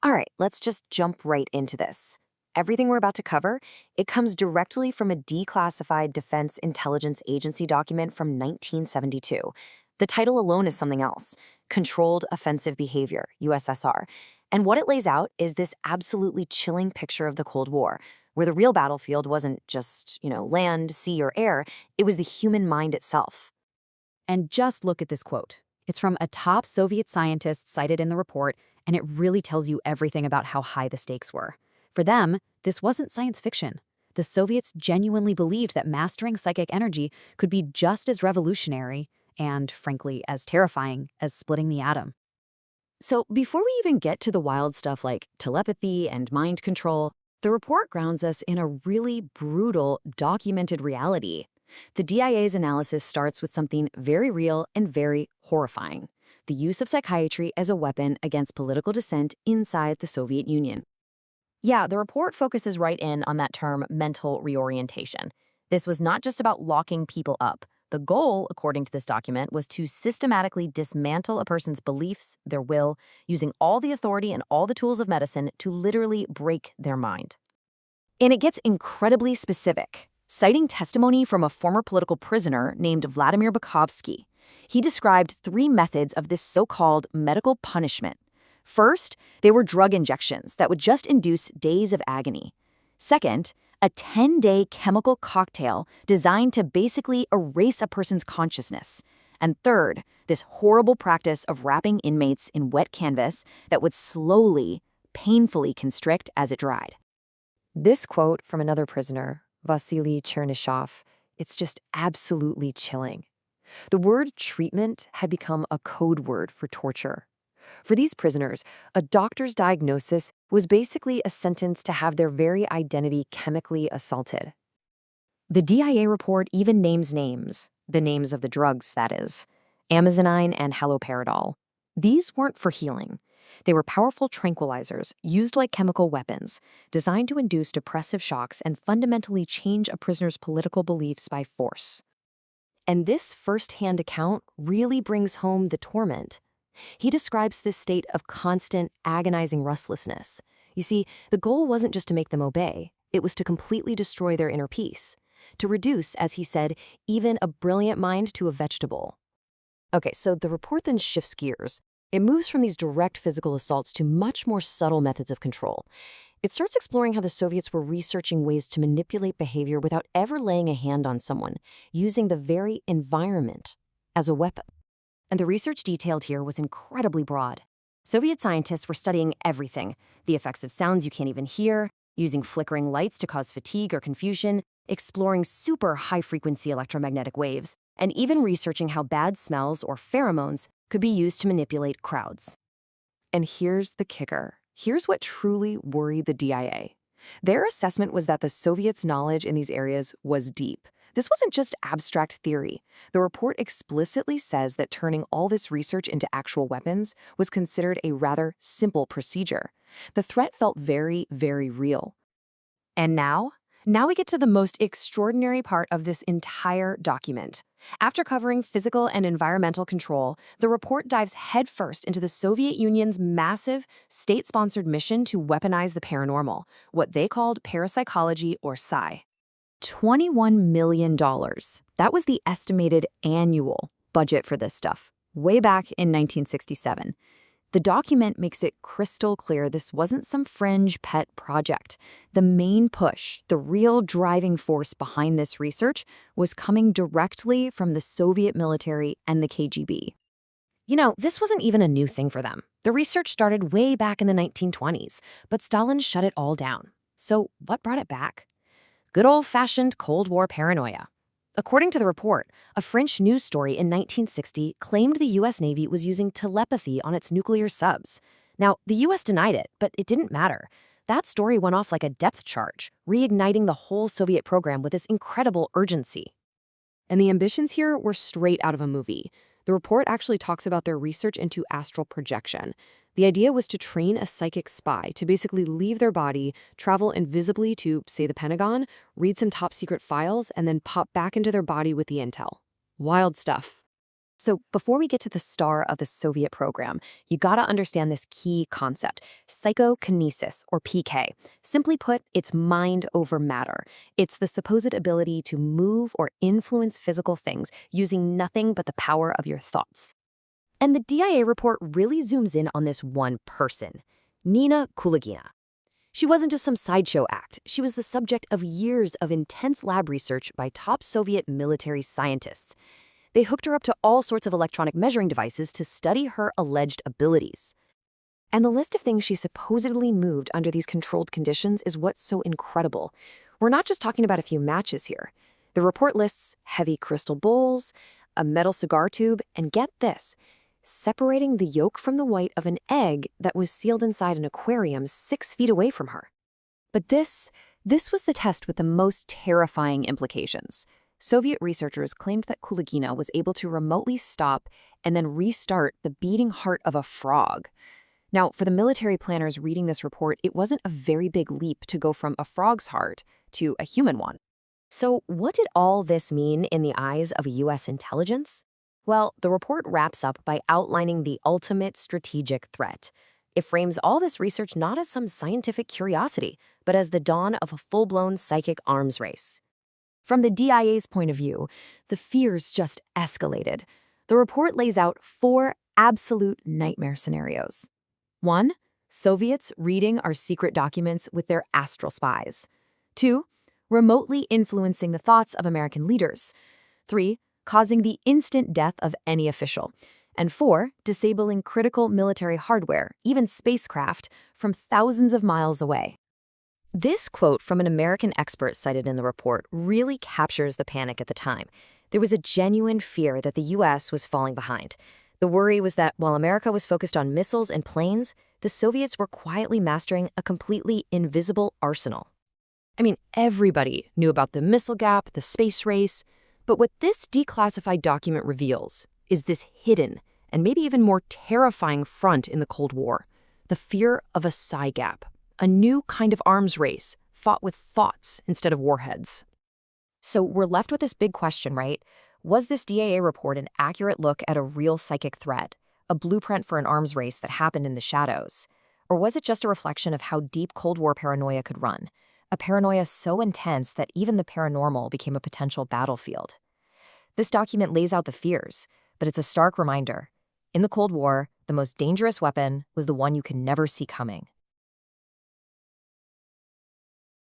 All right, let's just jump right into this. Everything we're about to cover, it comes directly from a declassified Defense Intelligence Agency document from 1972. The title alone is something else: Controlled Offensive Behavior, USSR. And what it lays out is this absolutely chilling picture of the Cold War, where the real battlefield wasn't just, land, sea, or air, it was the human mind itself. And just look at this quote. It's from a top Soviet scientist cited in the report, and it really tells you everything about how high the stakes were. For them, this wasn't science fiction. The Soviets genuinely believed that mastering psychic energy could be just as revolutionary and, frankly, as terrifying as splitting the atom. So, before we even get to the wild stuff like telepathy and mind control, the report grounds us in a really brutal, documented reality. The DIA's analysis starts with something very real and very horrifying: the use of psychiatry as a weapon against political dissent inside the Soviet Union. Yeah, the report focuses right in on that term mental reorientation. This was not just about locking people up. The goal, according to this document, was to systematically dismantle a person's beliefs, their will, using all the authority and all the tools of medicine to literally break their mind. And it gets incredibly specific, citing testimony from a former political prisoner named Vladimir Bukovsky. He described 3 methods of this so-called medical punishment. First, they were drug injections that would just induce days of agony. Second, a 10-day chemical cocktail designed to basically erase a person's consciousness. And third, this horrible practice of wrapping inmates in wet canvas that would slowly, painfully constrict as it dried. This quote from another prisoner, Vasily Chernyshov, it's just absolutely chilling. The word treatment had become a code word for torture. For these prisoners, a doctor's diagnosis was basically a sentence to have their very identity chemically assaulted. The DIA report even names names, the names of the drugs, that is: amazonine and haloperidol. These weren't for healing. They were powerful tranquilizers used like chemical weapons, designed to induce depressive shocks and fundamentally change a prisoner's political beliefs by force. And this first-hand account really brings home the torment. He describes this state of constant, agonizing restlessness. You see, the goal wasn't just to make them obey, it was to completely destroy their inner peace, to reduce, as he said, even a brilliant mind to a vegetable. Okay, so the report then shifts gears. It moves from these direct physical assaults to much more subtle methods of control. It starts exploring how the Soviets were researching ways to manipulate behavior without ever laying a hand on someone, using the very environment as a weapon. And the research detailed here was incredibly broad. Soviet scientists were studying everything: the effects of sounds you can't even hear, using flickering lights to cause fatigue or confusion, exploring super high-frequency electromagnetic waves, and even researching how bad smells or pheromones could be used to manipulate crowds. And here's the kicker. Here's what truly worried the DIA. Their assessment was that the Soviets' knowledge in these areas was deep. This wasn't just abstract theory. The report explicitly says that turning all this research into actual weapons was considered a rather simple procedure. The threat felt very, very real. And now we get to the most extraordinary part of this entire document. After covering physical and environmental control, the report dives headfirst into the Soviet Union's massive, state-sponsored mission to weaponize the paranormal, what they called parapsychology or psi. $21 million. That was the estimated annual budget for this stuff, way back in 1967. The document makes it crystal clear this wasn't some fringe pet project. The main push, the real driving force behind this research, was coming directly from the Soviet military and the KGB. This wasn't even a new thing for them. The research started way back in the 1920s, but Stalin shut it all down. So what brought it back? Good old-fashioned Cold War paranoia. According to the report, a French news story in 1960 claimed the U.S. Navy was using telepathy on its nuclear subs. Now, the U.S. denied it, but it didn't matter. That story went off like a depth charge, reigniting the whole Soviet program with this incredible urgency. And the ambitions here were straight out of a movie. The report actually talks about their research into astral projection. The idea was to train a psychic spy to basically leave their body, travel invisibly to, say, the Pentagon, read some top-secret files, and then pop back into their body with the intel. Wild stuff. So, before we get to the star of the Soviet program, you gotta understand this key concept psychokinesis, or PK. Simply put, it's mind over matter. It's the supposed ability to move or influence physical things using nothing but the power of your thoughts. And the DIA report really zooms in on this one person, Nina Kulagina. She wasn't just some sideshow act. She was the subject of years of intense lab research by top Soviet military scientists. They hooked her up to all sorts of electronic measuring devices to study her alleged abilities. And the list of things she supposedly moved under these controlled conditions is what's so incredible. We're not just talking about a few matches here. The report lists heavy crystal bowls, a metal cigar tube, and get this, separating the yolk from the white of an egg that was sealed inside an aquarium 6 feet away from her. But this was the test with the most terrifying implications. Soviet researchers claimed that Kulagina was able to remotely stop and then restart the beating heart of a frog. Now, for the military planners reading this report, it wasn't a very big leap to go from a frog's heart to a human one. So, what did all this mean in the eyes of U.S. intelligence? Well, the report wraps up by outlining the ultimate strategic threat. It frames all this research not as some scientific curiosity, but as the dawn of a full-blown psychic arms race. From the DIA's point of view, the fears just escalated. The report lays out 4 absolute nightmare scenarios. 1. Soviets reading our secret documents with their astral spies. 2. Remotely influencing the thoughts of American leaders. 3. Causing the instant death of any official. And 4. Disabling critical military hardware, even spacecraft, from thousands of miles away. This quote from an American expert cited in the report really captures the panic at the time. There was a genuine fear that the U.S. was falling behind. The worry was that while America was focused on missiles and planes, the Soviets were quietly mastering a completely invisible arsenal. I mean, everybody knew about the missile gap, the space race, but what this declassified document reveals is this hidden and maybe even more terrifying front in the Cold War, the fear of a psi gap. A new kind of arms race, fought with thoughts instead of warheads. So we're left with this big question, right? Was this DAA report an accurate look at a real psychic threat, a blueprint for an arms race that happened in the shadows? Or was it just a reflection of how deep Cold War paranoia could run? A paranoia so intense that even the paranormal became a potential battlefield. This document lays out the fears, but it's a stark reminder. In the Cold War, the most dangerous weapon was the one you could never see coming.